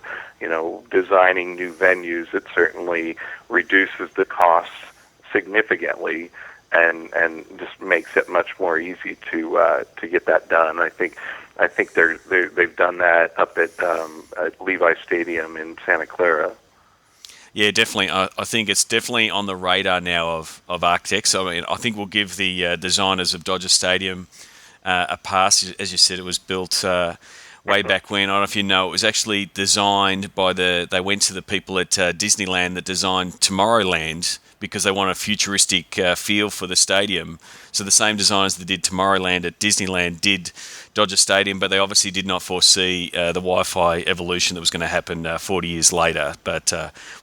designing new venues, it certainly reduces the costs significantly, and just makes it much more easy to get that done. I think they've done that up at Levi Stadium in Santa Clara. Yeah, definitely. I think it's definitely on the radar now of architects. I mean, I think we'll give the designers of Dodger Stadium a pass. As you said, it was built way back when. I don't know if you know, it was actually designed by they went to the people at Disneyland that designed Tomorrowland, because they want a futuristic feel for the stadium. So the same designers that did Tomorrowland at Disneyland did Dodger Stadium, but they obviously did not foresee the Wi-Fi evolution that was going to happen 40 years later. But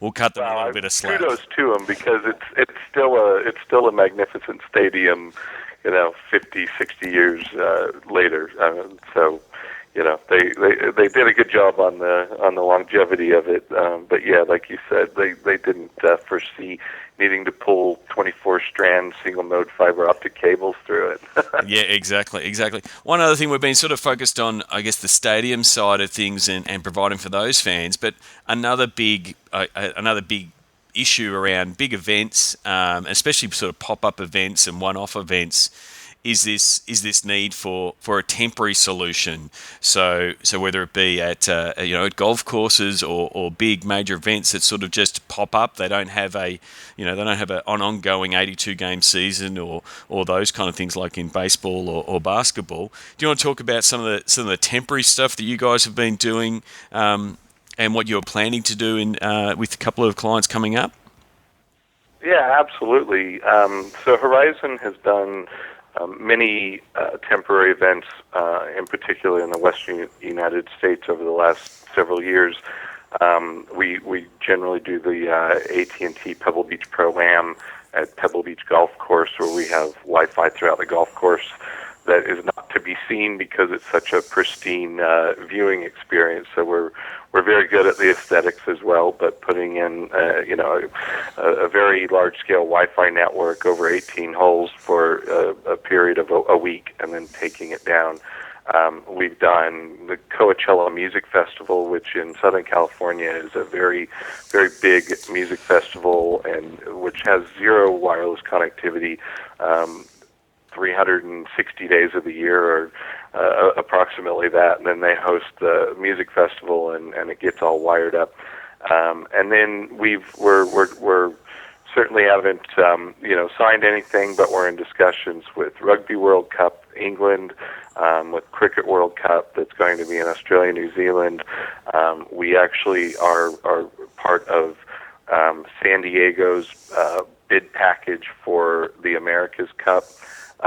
we'll cut them a little bit of slack. Kudos to them, because it's still a magnificent stadium, 50, 60 years later. So they did a good job on the longevity of it. But yeah, like you said, they didn't foresee needing to pull 24-strand single-mode fiber optic cables through it. Yeah, exactly. One other thing, we've been sort of focused on, I guess, the stadium side of things and providing for those fans, but another big issue around big events, especially sort of pop-up events and one-off events, is this need for a temporary solution. So whether it be at at golf courses or big major events that sort of just pop up, they don't have an ongoing 82 game season or those kind of things like in baseball or basketball. Do you want to talk about some of the temporary stuff that you guys have been doing, and what you're planning to do with a couple of clients coming up? Yeah, absolutely. So Horizon has done many temporary events, in particular in the Western United States over the last several years. We generally do the AT&T Pebble Beach Pro-Am at Pebble Beach Golf Course, where we have Wi-Fi throughout the golf course that is not to be seen because it's such a pristine viewing experience. So we're very good at the aesthetics as well, but putting in a very large-scale Wi-Fi network over 18 holes for a period of a week, and then taking it down. We've done the Coachella Music Festival, which in Southern California is a very, very big music festival, and which has zero wireless connectivity. 360 days of the year, or approximately that, and then they host the music festival, and it gets all wired up. And then we're certainly haven't signed anything, but we're in discussions with Rugby World Cup England, with Cricket World Cup that's going to be in Australia, New Zealand. We actually are part of San Diego's bid package for the America's Cup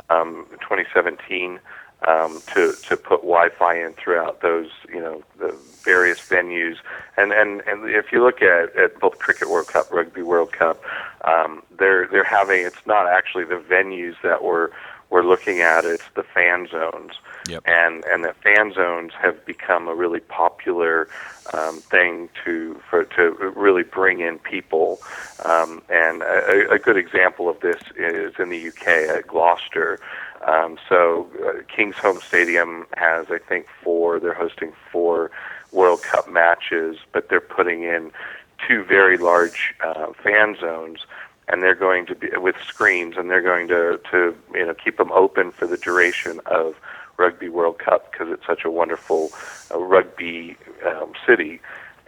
2017, to put Wi-Fi in throughout those, the various venues. And if you look at both Cricket World Cup, Rugby World Cup, they're having, it's not actually the venues that we're looking at, it's the fan zones. Yep. And the fan zones have become a really popular thing to really bring in people. And a good example of this is in the UK at Gloucester. So King's Home Stadium has, I think, they're hosting 4 World Cup matches, but they're putting in 2 very large fan zones, and they're going to be with screens, and they're going to keep them open for the duration of Rugby World Cup, because it's such a wonderful rugby city.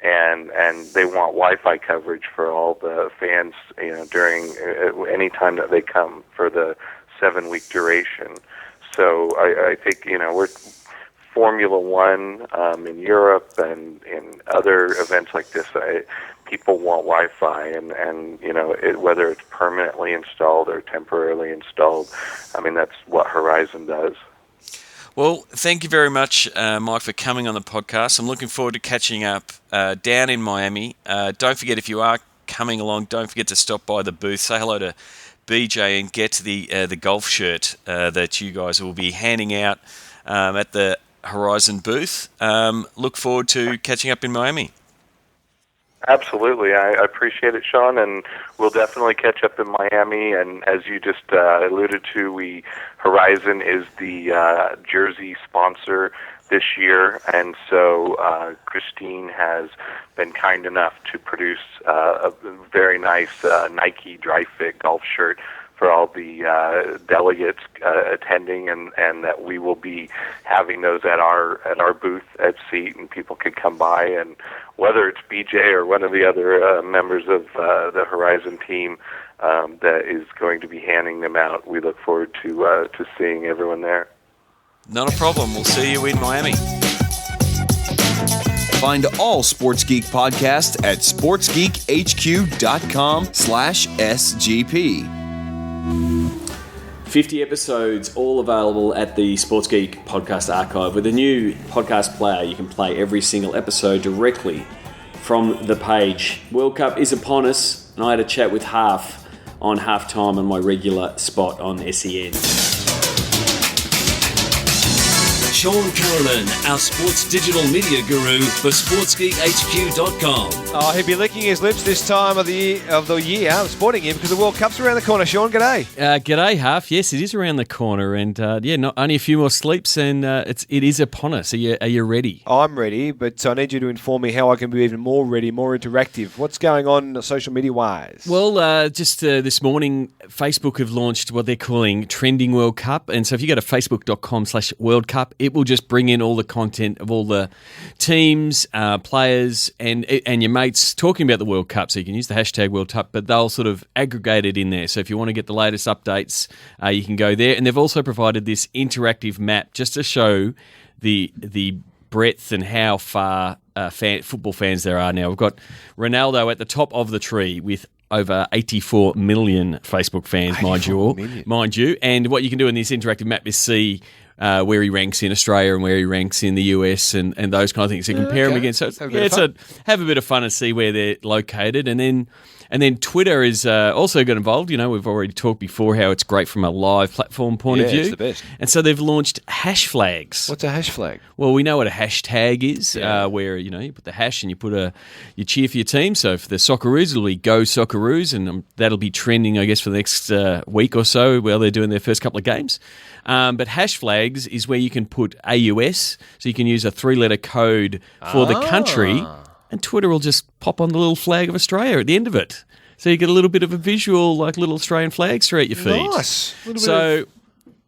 and they want Wi-Fi coverage for all the fans, during any time that they come for the 7-week duration. So I think we're Formula One in Europe and in other events like this. People want Wi-Fi, and whether it's permanently installed or temporarily installed, I mean that's what Horizon does. Well, thank you very much, Mike, for coming on the podcast. I'm looking forward to catching up down in Miami. Don't forget, if you are coming along, don't forget to stop by the booth, say hello to BJ, and get the golf shirt that you guys will be handing out at the Horizon booth. Look forward to catching up in Miami. Absolutely. I appreciate it, Sean, and we'll definitely catch up in Miami. And as you just alluded to, Horizon is the jersey sponsor this year, and so Christine has been kind enough to produce a very nice Nike Dry Fit golf shirt for all the delegates attending, and that we will be having those at our booth at SEAT, and people can come by, and whether it's BJ or one of the other members of the Horizon team that is going to be handing them out, we look forward to seeing everyone there. Not a problem. We'll see you in Miami. Find all Sports Geek podcasts at sportsgeekhq.com/SGP. 50 episodes, all available at the Sports Geek Podcast Archive. With a new podcast player, you can play every single episode directly from the page. World Cup is upon us, and I had a chat with Half on halftime on my regular spot on SEN. Sean Carolan, our sports digital media guru for SportsGeekHQ.com. Oh, he'd be licking his lips this time of the year, sporting year, because the World Cup's around the corner. Sean, g'day. G'day, Half. Yes, it is around the corner, and not only a few more sleeps, and it is upon us. Are you ready? I'm ready, but I need you to inform me how I can be even more ready, more interactive. What's going on social media-wise? Well, just this morning, Facebook have launched what they're calling Trending World Cup, and so if you go to facebook.com/World Cup, it will just bring in all the content of all the teams, players, and your mates talking about the World Cup. So you can use the hashtag World Cup, but they'll sort of aggregate it in there. So if you want to get the latest updates, you can go there. And they've also provided this interactive map just to show the breadth and how far football fans there are now. We've got Ronaldo at the top of the tree with over 84 million Facebook fans, mind you. And what you can do in this interactive map is see where he ranks in Australia and where he ranks in the US and those kind of things. So compare them against. So have a bit of fun and see where they're located. And then Twitter is also got involved. We've already talked before how it's great from a live platform point of view. It's the best. And so they've launched hash flags. What's a hash flag? Well, we know what a hashtag is, where you put the hash and you cheer for your team. So for the Socceroos, it'll be Go Socceroos, and that'll be trending, I guess, for the next week or so while they're doing their first couple of games. But hash flags is where you can put AUS, so you can use a 3-letter code for the country, and Twitter will just pop on the little flag of Australia at the end of it. So you get a little bit of a visual, like little Australian flags throughout your feed. Nice.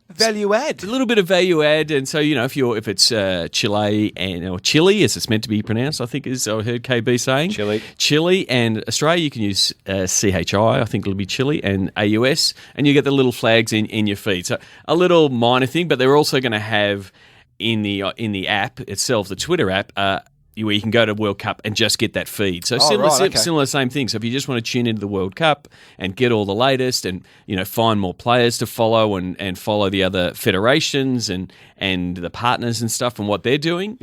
Value add. A little bit of value add, and so if it's Chile or Chile as it's meant to be pronounced, I think is I heard KB saying Chile and Australia, you can use CHI. I think it'll be Chile and AUS, and you get the little flags in your feed. So a little minor thing, but they're also going to have in the app itself, the Twitter app. Where you can go to World Cup and just get that feed. So similar same thing. So if you just want to tune into the World Cup and get all the latest and find more players to follow and follow the other federations and the partners and stuff and what they're doing,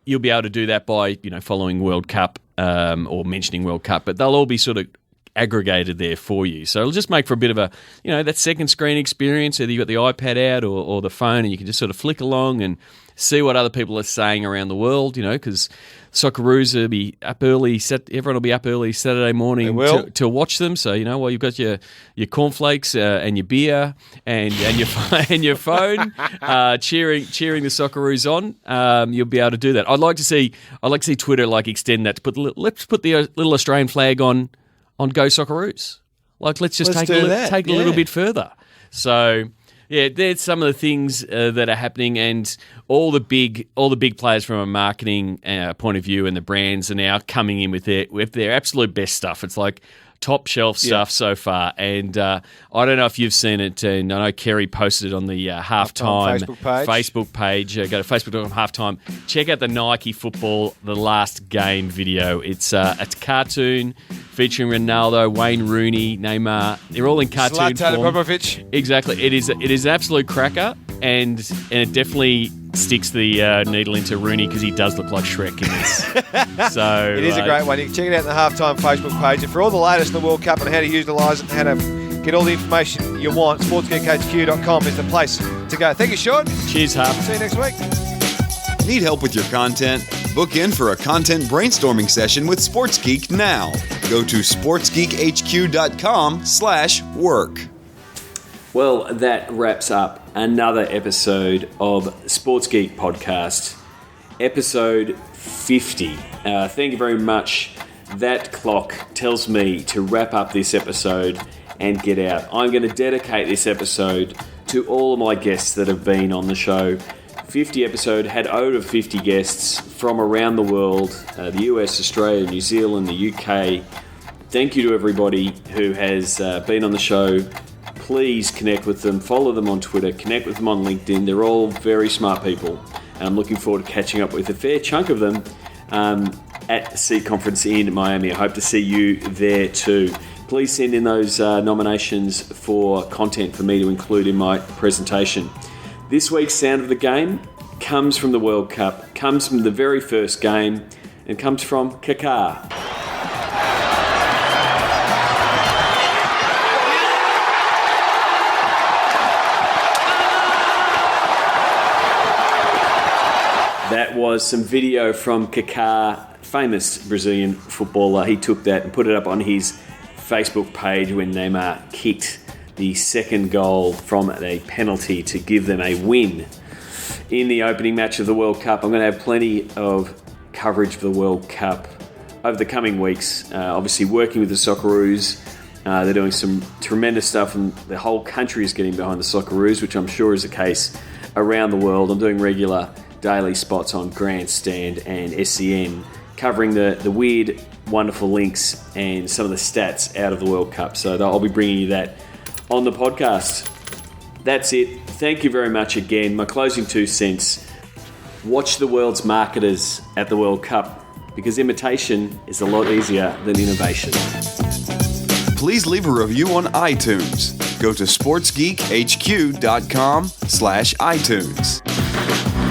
you'll be able to do that by following World Cup or mentioning World Cup. But they'll all be sort of aggregated there for you. So it'll just make for a bit of a, that second screen experience. Either you've got the iPad out or the phone, and you can just sort of flick along and see what other people are saying around the world, because Socceroos will be up early. Everyone will be up early Saturday morning to watch them. So while you've got your cornflakes and your beer and your phone cheering the Socceroos on, you'll be able to do that. I'd like to see Twitter extend that to let's put the little Australian flag on Go Socceroos. Let's take it a little bit further. So Yeah, there's some of the things that are happening, and all the big players from a marketing point of view, and the brands are now coming in with their absolute best stuff. It's like top shelf stuff so far, and I don't know if you've seen it, and I know Kerry posted it on the halftime Facebook page. Go to facebook.com halftime. Check out the Nike football The Last Game video. It's a cartoon featuring Ronaldo, Wayne Rooney, Neymar. They're all in cartoon Zlatan form. Ibrahimovic. Exactly. It is an absolute cracker, and it definitely sticks the needle into Rooney because he does look like Shrek in this. So It is a great one. You can check it out on the Halftime Facebook page. And for all the latest in the World Cup and how to utilise it and how to get all the information you want, sportsgeekhq.com is the place to go. Thank you, Sean. Cheers, Harp. See you next week. Need help with your content? Book in for a content brainstorming session with Sports Geek now. Go to sportsgeekhq.com/work. Well, that wraps up another episode of Sports Geek Podcast, episode 50. Thank you very much. That clock tells me to wrap up this episode and get out. I'm going to dedicate this episode to all of my guests that have been on the show. 50 episode, had over 50 guests from around the world, the US, Australia, New Zealand, the UK. Thank you to everybody who has been on the show. Please connect with them, follow them on Twitter, connect with them on LinkedIn. They're all very smart people, and I'm looking forward to catching up with a fair chunk of them at the Seat Conference in Miami. I hope to see you there too. Please send in those nominations for content for me to include in my presentation. This week's Sound of the Game comes from the World Cup, comes from the very first game, and comes from Kaká. That was some video from Kaká, famous Brazilian footballer. He took that and put it up on his Facebook page when Neymar kicked the second goal from a penalty to give them a win in the opening match of the World Cup. I'm going to have plenty of coverage for the World Cup over the coming weeks. Obviously working with the Socceroos. They're doing some tremendous stuff, and the whole country is getting behind the Socceroos, which I'm sure is the case around the world. I'm doing regular daily spots on Grandstand and SCN, covering the weird, wonderful links and some of the stats out of the World Cup. So I'll be bringing you that on the podcast. That's it. Thank you very much again. My closing 2 cents. Watch the world's marketers at the World Cup, because imitation is a lot easier than innovation. Please leave a review on iTunes. Go to sportsgeekhq.com/iTunes.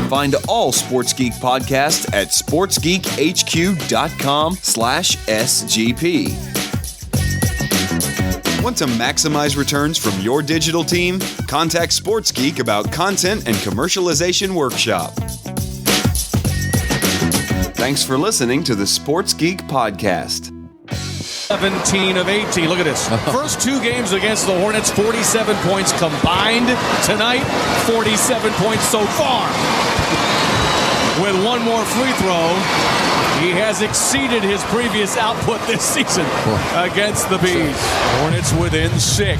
Find all Sports Geek podcasts at sportsgeekhq.com/SGP. Want to maximize returns from your digital team? Contact Sports Geek about content and commercialization workshop. Thanks for listening to the Sports Geek Podcast. 17 of 18. Look at this. First 2 games against the Hornets, 47 points combined. Tonight, 47 points so far. With one more free throw, he has exceeded his previous output this season against the Bees. Hornets within 6.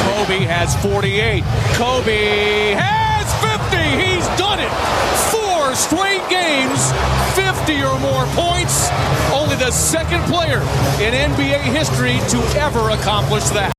Kobe has 48. Kobe has 50. He's done it. 4 straight games, 50 or more points. Only the second player in NBA history to ever accomplish that.